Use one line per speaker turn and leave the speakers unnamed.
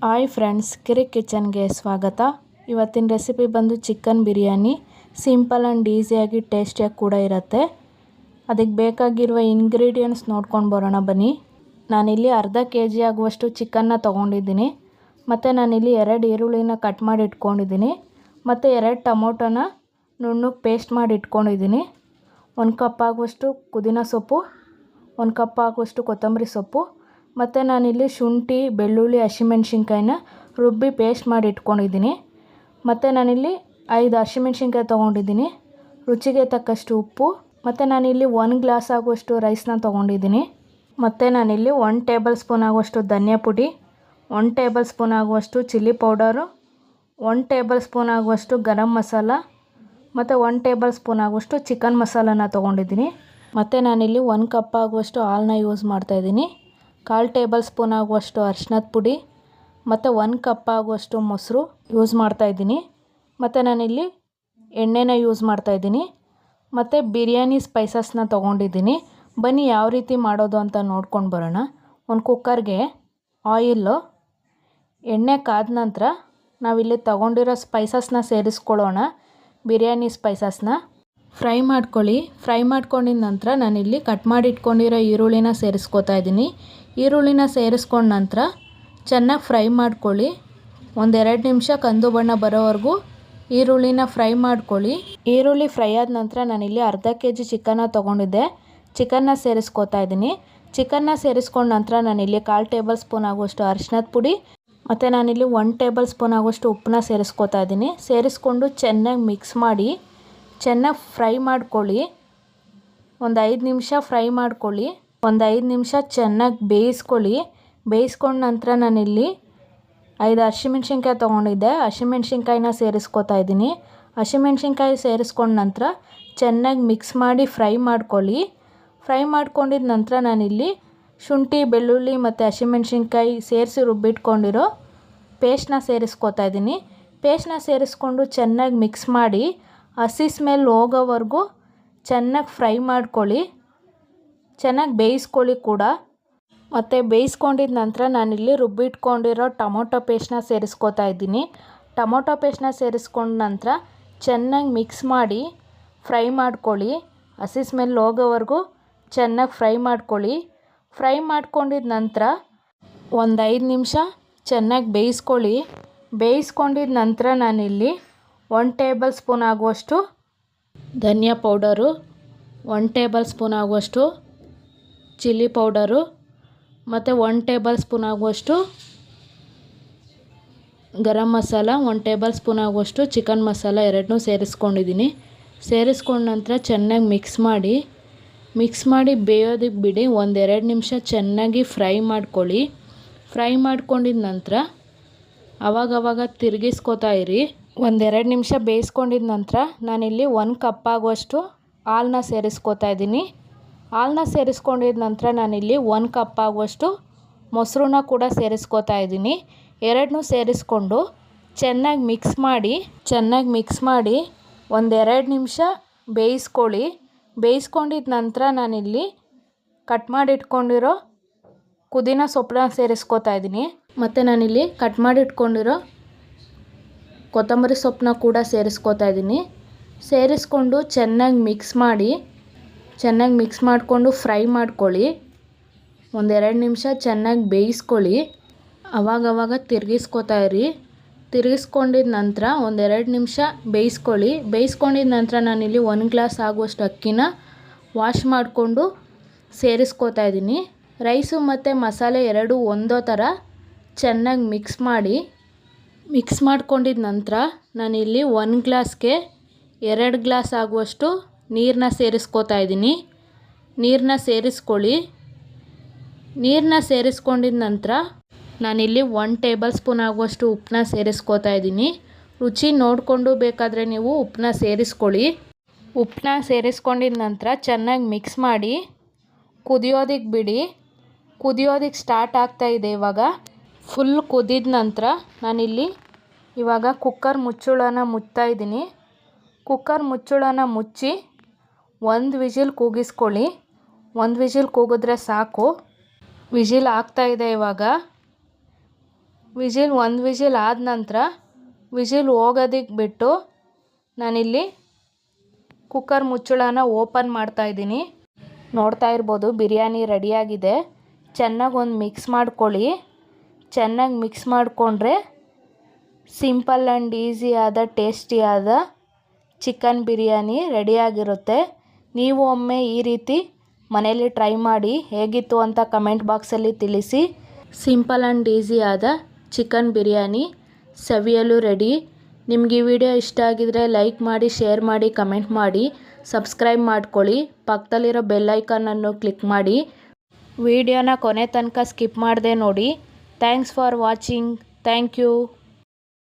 Hi friends, ಕಿರಿ ಕಿಚನ್ಗೆ ಸ್ವಾಗತ. ಇವತ್ತಿನ ರೆಸಿಪಿ ಬಂದು ಚಿಕನ್ ಬಿರಿಯಾನಿ. ಸಿಂಪಲ್ ಆ್ಯಂಡ್ ಈಸಿಯಾಗಿ ಟೇಸ್ಟಿಯಾಗಿ ಕೂಡ ಇರುತ್ತೆ. ಅದಕ್ಕೆ ಬೇಕಾಗಿರುವ ಇಂಗ್ರೀಡಿಯೆಂಟ್ಸ್ ನೋಡ್ಕೊಂಡು ಬರೋಣ ಬನ್ನಿ. ನಾನಿಲ್ಲಿ ಅರ್ಧ kg ಆಗುವಷ್ಟು ಚಿಕನ್ನ ತೊಗೊಂಡಿದ್ದೀನಿ. ಮತ್ತು ನಾನಿಲ್ಲಿ 2 ಈರುಳ್ಳಿನ ಕಟ್ ಮಾಡಿ ಇಟ್ಕೊಂಡಿದ್ದೀನಿ. ಮತ್ತು 2 ಟೊಮೊಟೊನ ನುಣ್ಣಗೆ ಪೇಸ್ಟ್ ಮಾಡಿ ಇಟ್ಕೊಂಡಿದ್ದೀನಿ. 1 ಕಪ್ ಆಗುವಷ್ಟು ಪುದೀನ ಸೊಪ್ಪು, 1 ಕಪ್ ಆಗುವಷ್ಟು ಕೊತ್ತಂಬರಿ ಸೊಪ್ಪು, ಮತ್ತು ನಾನಿಲ್ಲಿ ಶುಂಠಿ, ಬೆಳ್ಳುಳ್ಳಿ, ಹಸಿಮೆಣ್ಸಿನ್ಕಾಯಿನ ರುಬ್ಬಿ ಪೇಸ್ಟ್ ಮಾಡಿ ಇಟ್ಕೊಂಡಿದ್ದೀನಿ. ಮತ್ತು ನಾನಿಲ್ಲಿ 5 ಹಸಿಮೆಣ್ಸಿನ್ಕಾಯಿ ತೊಗೊಂಡಿದ್ದೀನಿ. ರುಚಿಗೆ ತಕ್ಕಷ್ಟು ಉಪ್ಪು, ಮತ್ತು ನಾನಿಲ್ಲಿ 1 ಗ್ಲಾಸ್ ಆಗುವಷ್ಟು ರೈಸ್ನ ತೊಗೊಂಡಿದ್ದೀನಿ. ಮತ್ತು ನಾನಿಲ್ಲಿ 1 ಟೇಬಲ್ ಸ್ಪೂನ್ ಆಗುವಷ್ಟು ಧನಿಯಾ ಪುಡಿ, 1 ಟೇಬಲ್ ಸ್ಪೂನ್ ಆಗುವಷ್ಟು ಚಿಲ್ಲಿ ಪೌಡರು, 1 ಟೇಬಲ್ ಸ್ಪೂನ್ ಆಗುವಷ್ಟು ಗರಂ ಮಸಾಲ, ಮತ್ತು 1 ಟೇಬಲ್ ಸ್ಪೂನ್ ಆಗುವಷ್ಟು ಚಿಕನ್ ಮಸಾಲನ ತೊಗೊಂಡಿದ್ದೀನಿ. ಮತ್ತು ನಾನಿಲ್ಲಿ 1 ಕಪ್ ಆಗುವಷ್ಟು ಹಾಲನ್ನ ಯೂಸ್ ಮಾಡ್ತಾಯಿದ್ದೀನಿ. 1/4 ಟೇಬಲ್ ಸ್ಪೂನ್ ಆಗುವಷ್ಟು ಅರಿಶಿನದ ಪುಡಿ, ಮತ್ತು 1 ಕಪ್ ಆಗುವಷ್ಟು ಮೊಸರು ಯೂಸ್ ಮಾಡ್ತಾಯಿದ್ದೀನಿ. ಮತ್ತು ನಾನಿಲ್ಲಿ ಎಣ್ಣೆನ ಯೂಸ್ ಮಾಡ್ತಾಯಿದ್ದೀನಿ. ಮತ್ತು ಬಿರಿಯಾನಿ ಸ್ಪೈಸಸ್ನ ತೊಗೊಂಡಿದ್ದೀನಿ. ಬನ್ನಿ ಯಾವ ರೀತಿ ಮಾಡೋದು ಅಂತ ನೋಡ್ಕೊಂಡು ಬರೋಣ. ಒಂದು ಕುಕ್ಕರ್ಗೆ ಆಯಿಲ್ಲು, ಎಣ್ಣೆ ಕಾದ ನಂತರ ನಾವಿಲ್ಲಿ ತೊಗೊಂಡಿರೋ ಸ್ಪೈಸಸ್ನ ಸೇರಿಸ್ಕೊಳ್ಳೋಣ. ಬಿರಿಯಾನಿ ಸ್ಪೈಸಸ್ನ ಫ್ರೈ ಮಾಡ್ಕೊಳ್ಳಿ. ಫ್ರೈ ಮಾಡ್ಕೊಂಡಿದ ನಂತರ ನಾನಿಲ್ಲಿ ಕಟ್ ಮಾಡಿ ಇಟ್ಕೊಂಡಿರೋ ಈರುಳ್ಳಿನ ಸೇರಿಸ್ಕೊತಾ ಇದ್ದೀನಿ. ಈರುಳ್ಳಿನ ಸೇರಿಸ್ಕೊಂಡ ನಂತರ ಚೆನ್ನಾಗಿ ಫ್ರೈ ಮಾಡ್ಕೊಳ್ಳಿ. 1-2 ನಿಮಿಷ ಕಂದು ಬಣ್ಣ ಬರೋವರೆಗೂ ಈರುಳ್ಳಿನ ಫ್ರೈ ಮಾಡ್ಕೊಳ್ಳಿ. ಈರುಳ್ಳಿ ಫ್ರೈ ಆದ ನಂತರ ನಾನಿಲ್ಲಿ ಅರ್ಧ kg ಚಿಕನ್ನ ತೊಗೊಂಡಿದ್ದೆ. ಚಿಕನ್ನ ಸೇರಿಸ್ಕೊತಾ ಇದ್ದೀನಿ. ಚಿಕನ್ನ ಸೇರಿಸ್ಕೊಂಡ ನಂತರ ನಾನಿಲ್ಲಿ 1/4 ಟೇಬಲ್ ಸ್ಪೂನ್ ಆಗುವಷ್ಟು ಅರಿಶಿನದ ಪುಡಿ, ಮತ್ತು ನಾನಿಲ್ಲಿ 1 ಟೇಬಲ್ ಸ್ಪೂನ್ ಆಗುವಷ್ಟು ಉಪ್ಪನ್ನ ಸೇರಿಸ್ಕೊತಾ ಇದ್ದೀನಿ. ಸೇರಿಸ್ಕೊಂಡು ಚೆನ್ನಾಗಿ ಮಿಕ್ಸ್ ಮಾಡಿ ಚೆನ್ನಾಗಿ ಫ್ರೈ ಮಾಡ್ಕೊಳ್ಳಿ. 5 ನಿಮಿಷ ಫ್ರೈ ಮಾಡ್ಕೊಳ್ಳಿ. 5 ನಿಮಿಷ ಚೆನ್ನಾಗಿ ಬೇಯಿಸ್ಕೊಳ್ಳಿ. ಬೇಯಿಸ್ಕೊಂಡ ನಂತರ ನಾನಿಲ್ಲಿ 5 ಹಸಿಮೆಣ್ಸಿನ್ಕಾಯಿ ತೊಗೊಂಡಿದ್ದೆ. ಹಸಿಮೆಣ್ಸಿನ್ಕಾಯಿನ ಸೇರಿಸ್ಕೊತಾ ಇದ್ದೀನಿ. ಹಸಿಮೆಣ್ಸಿನ್ಕಾಯಿ ಸೇರಿಸ್ಕೊಂಡ ನಂತರ ಚೆನ್ನಾಗಿ ಮಿಕ್ಸ್ ಮಾಡಿ ಫ್ರೈ ಮಾಡ್ಕೊಳ್ಳಿ. ಫ್ರೈ ಮಾಡ್ಕೊಂಡಿದ ನಂತರ ನಾನಿಲ್ಲಿ ಶುಂಠಿ, ಬೆಳ್ಳುಳ್ಳಿ ಮತ್ತು ಹಸಿಮೆಣ್ಸಿನ್ಕಾಯಿ ಸೇರಿಸಿ ರುಬ್ಬಿಟ್ಕೊಂಡಿರೋ ಪೇಸ್ಟ್ನ ಸೇರಿಸ್ಕೊತಾ ಇದ್ದೀನಿ. ಪೇಸ್ಟ್ನ ಸೇರಿಸ್ಕೊಂಡು ಚೆನ್ನಾಗಿ ಮಿಕ್ಸ್ ಮಾಡಿ ಹಸಿ ಸ್ಮೆಲ್ ಹೋಗೋವರೆಗೂ ಚೆನ್ನಾಗಿ ಫ್ರೈ ಮಾಡ್ಕೊಳ್ಳಿ. ಚೆನ್ನಾಗಿ ಬೇಯಿಸ್ಕೊಳ್ಳಿ ಕೂಡ. ಮತ್ತು ಬೇಯಿಸ್ಕೊಂಡಿದ ನಂತರ ನಾನಿಲ್ಲಿ ರುಬ್ಬಿಟ್ಕೊಂಡಿರೋ ಟೊಮೊಟೊ ಪೇಸ್ಟ್ನ ಸೇರಿಸ್ಕೊತಾ ಇದ್ದೀನಿ. ಟೊಮೊಟೊ ಪೇಸ್ಟ್ನ ಸೇರಿಸ್ಕೊಂಡ ನಂತರ ಚೆನ್ನಾಗಿ ಮಿಕ್ಸ್ ಮಾಡಿ ಫ್ರೈ ಮಾಡ್ಕೊಳ್ಳಿ. ಹಸಿ ಸ್ಮೆಲ್ ಹೋಗೋವರೆಗೂ ಚೆನ್ನಾಗಿ ಫ್ರೈ ಮಾಡ್ಕೊಳ್ಳಿ. ಫ್ರೈ ಮಾಡ್ಕೊಂಡಿದ ನಂತರ 5 ನಿಮಿಷ ಚೆನ್ನಾಗಿ ಬೇಯಿಸ್ಕೊಳ್ಳಿ. ಬೇಯಿಸ್ಕೊಂಡಿದ ನಂತರ ನಾನಿಲ್ಲಿ 1 ಟೇಬಲ್ ಸ್ಪೂನ್ ಆಗುವಷ್ಟು ಧನಿಯಾ ಪೌಡರು, 1 ಟೇಬಲ್ ಸ್ಪೂನ್ ಆಗುವಷ್ಟು ಚಿಲ್ಲಿ ಪೌಡರು, ಮತ್ತು 1 ಟೇಬಲ್ ಸ್ಪೂನ್ ಆಗುವಷ್ಟು ಗರಂ ಮಸಾಲ, 1 ಟೇಬಲ್ ಸ್ಪೂನ್ ಆಗುವಷ್ಟು ಚಿಕನ್ ಮಸಾಲ ಎರಡನ್ನೂ ಸೇರಿಸ್ಕೊಂಡಿದ್ದೀನಿ. ಸೇರಿಸ್ಕೊಂಡ ನಂತರ ಚೆನ್ನಾಗಿ ಮಿಕ್ಸ್ ಮಾಡಿ ಬೇಯೋದಕ್ಕೆ ಬಿಡಿ. 1-2 ನಿಮಿಷ ಚೆನ್ನಾಗಿ ಫ್ರೈ ಮಾಡ್ಕೊಳ್ಳಿ. ಫ್ರೈ ಮಾಡ್ಕೊಂಡಿದ ನಂತರ ಆವಾಗವಾಗ ತಿರುಗಿಸ್ಕೊತಾ ಇರಿ. 1-2 ನಿಮಿಷ ಬೇಯಿಸ್ಕೊಂಡಿದ ನಂತರ ನಾನಿಲ್ಲಿ 1 ಕಪ್ ಆಗುವಷ್ಟು ಹಾಲನ್ನ ಸೇರಿಸ್ಕೊತಾ ಇದ್ದೀನಿ. ಹಾಲನ್ನ ಸೇರಿಸ್ಕೊಂಡಿದ ನಂತರ ನಾನಿಲ್ಲಿ 1 ಕಪ್ ಆಗುವಷ್ಟು ಮೊಸರನ್ನ ಕೂಡ ಸೇರಿಸ್ಕೊತಾ ಇದ್ದೀನಿ. ಎರಡನ್ನೂ ಸೇರಿಸ್ಕೊಂಡು ಚೆನ್ನಾಗಿ ಮಿಕ್ಸ್ ಮಾಡಿ 1-2 ನಿಮಿಷ ಬೇಯಿಸ್ಕೊಳ್ಳಿ. ಬೇಯಿಸ್ಕೊಂಡಿದ ನಂತರ ನಾನಿಲ್ಲಿ ಕಟ್ ಮಾಡಿ ಇಟ್ಕೊಂಡಿರೋ ಪುದೀನ ಸೊಪ್ಪನ್ನ ಸೇರಿಸ್ಕೊತಾ ಇದ್ದೀನಿ. ಮತ್ತು ನಾನಿಲ್ಲಿ ಕಟ್ ಮಾಡಿ ಇಟ್ಕೊಂಡಿರೋ ಕೊತ್ತಂಬರಿ ಸೊಪ್ಪನ್ನ ಕೂಡ ಸೇರಿಸ್ಕೊತಾ ಇದ್ದೀನಿ. ಸೇರಿಸ್ಕೊಂಡು ಚೆನ್ನಾಗಿ ಮಿಕ್ಸ್ ಮಾಡಿಕೊಂಡು ಫ್ರೈ ಮಾಡ್ಕೊಳ್ಳಿ. 1-2 ನಿಮಿಷ ಚೆನ್ನಾಗಿ ಬೇಯಿಸ್ಕೊಳ್ಳಿ. ಆವಾಗವಾಗ ತಿರುಗಿಸ್ಕೊತಾ ಇರಿ. ತಿರುಗಿಸ್ಕೊಂಡಿದ ನಂತರ 1-2 ನಿಮಿಷ ಬೇಯಿಸ್ಕೊಳ್ಳಿ. ಬೇಯಿಸ್ಕೊಂಡಿದ ನಂತರ ನಾನಿಲ್ಲಿ 1 ಗ್ಲಾಸ್ ಆಗುವಷ್ಟು ಅಕ್ಕಿನ ವಾಶ್ ಮಾಡಿಕೊಂಡು ಸೇರಿಸ್ಕೊತಾ ಇದ್ದೀನಿ. ರೈಸು ಮತ್ತು ಮಸಾಲೆ ಎರಡೂ ಒಂದೇ ಥರ ಚೆನ್ನಾಗಿ ಮಿಕ್ಸ್ ಮಾಡ್ಕೊಂಡಿದ ನಂತರ ನಾನಿಲ್ಲಿ 1 ಗ್ಲಾಸ್ಗೆ 2 ಗ್ಲಾಸ್ ಆಗುವಷ್ಟು ನೀರನ್ನ ಸೇರಿಸ್ಕೊತಾ ಇದ್ದೀನಿ. ನೀರನ್ನ ಸೇರಿಸ್ಕೊಳ್ಳಿ. ನೀರನ್ನ ಸೇರಿಸ್ಕೊಂಡಿದ ನಂತರ ನಾನಿಲ್ಲಿ 1 ಟೇಬಲ್ ಸ್ಪೂನ್ ಆಗುವಷ್ಟು ಉಪ್ಪನ್ನ ಸೇರಿಸ್ಕೊತಾ ಇದ್ದೀನಿ. ರುಚಿ ನೋಡಿಕೊಂಡು ಬೇಕಾದರೆ ನೀವು ಉಪ್ಪನ್ನ ಸೇರಿಸ್ಕೊಳ್ಳಿ. ಉಪ್ಪನ್ನ ಸೇರಿಸ್ಕೊಂಡಿದ ನಂತರ ಚೆನ್ನಾಗಿ ಮಿಕ್ಸ್ ಮಾಡಿ ಕುದಿಯೋದಕ್ಕೆ ಬಿಡಿ. ಕುದಿಯೋದಕ್ಕೆ ಸ್ಟಾರ್ಟ್ ಆಗ್ತಾಯಿದೆ. ಇವಾಗ ಫುಲ್ ಕುದಿದ ನಂತರ ನಾನಿಲ್ಲಿ ಇವಾಗ ಕುಕ್ಕರ್ ಮುಚ್ಚಳನ ಮುಚ್ತಾಯಿದ್ದೀನಿ. ಕುಕ್ಕರ್ ಮುಚ್ಚಳನ ಮುಚ್ಚಿ 1 ವಿಜಿಲ್ ಕೂಗಿಸ್ಕೊಳ್ಳಿ. 1 ವಿಜಿಲ್ ಕೂಗಿದ್ರೆ ಸಾಕು. ವಿಜಿಲ್ ಆಗ್ತಾಯಿದೆ. ಇವಾಗ ಒಂದು ವಿಜಿಲ್ ಆದ ನಂತರ ವಿಜಿಲ್ ಹೋಗೋದಕ್ಕೆ ಬಿಟ್ಟು ನಾನಿಲ್ಲಿ ಕುಕ್ಕರ್ ಮುಚ್ಚಳನ ಓಪನ್ ಮಾಡ್ತಾಯಿದ್ದೀನಿ. ನೋಡ್ತಾ ಇರ್ಬೋದು ಬಿರಿಯಾನಿ ರೆಡಿಯಾಗಿದೆ. ಚೆನ್ನಾಗಿ ಒಂದು ಮಿಕ್ಸ್ ಮಾಡ್ಕೊಳ್ಳಿ. ಚೆನ್ನಾಗಿ ಮಿಕ್ಸ್ ಮಾಡಿಕೊಂಡ್ರೆ ಸಿಂಪಲ್ ಆ್ಯಂಡ್ ಈಸಿಯಾದ ಟೇಸ್ಟಿಯಾದ ಚಿಕನ್ ಬಿರಿಯಾನಿ ರೆಡಿಯಾಗಿರುತ್ತೆ. ನೀವು ಒಮ್ಮೆ ಈ ರೀತಿ ಮನೇಲಿ ಟ್ರೈ ಮಾಡಿ ಹೇಗಿತ್ತು ಅಂತ ಕಮೆಂಟ್ ಬಾಕ್ಸಲ್ಲಿ ತಿಳಿಸಿ. ಸಿಂಪಲ್ ಆ್ಯಂಡ್ ಈಸಿಯಾದ ಚಿಕನ್ ಬಿರಿಯಾನಿ ಸವಿಯಲು ರೆಡಿ. ನಿಮಗೆ ಈ ವಿಡಿಯೋ ಇಷ್ಟ ಆಗಿದರೆ ಲೈಕ್ ಮಾಡಿ, ಶೇರ್ ಮಾಡಿ, ಕಮೆಂಟ್ ಮಾಡಿ, ಸಬ್ಸ್ಕ್ರೈಬ್ ಮಾಡ್ಕೊಳ್ಳಿ. ಪಕ್ಕದಲ್ಲಿರೋ ಬೆಲ್ ಐಕಾನನ್ನು ಕ್ಲಿಕ್ ಮಾಡಿ. ವಿಡಿಯೋನ ಕೊನೆ ತನಕ ಸ್ಕಿಪ್ ಮಾಡದೆ ನೋಡಿ. Thanks for watching. Thank you.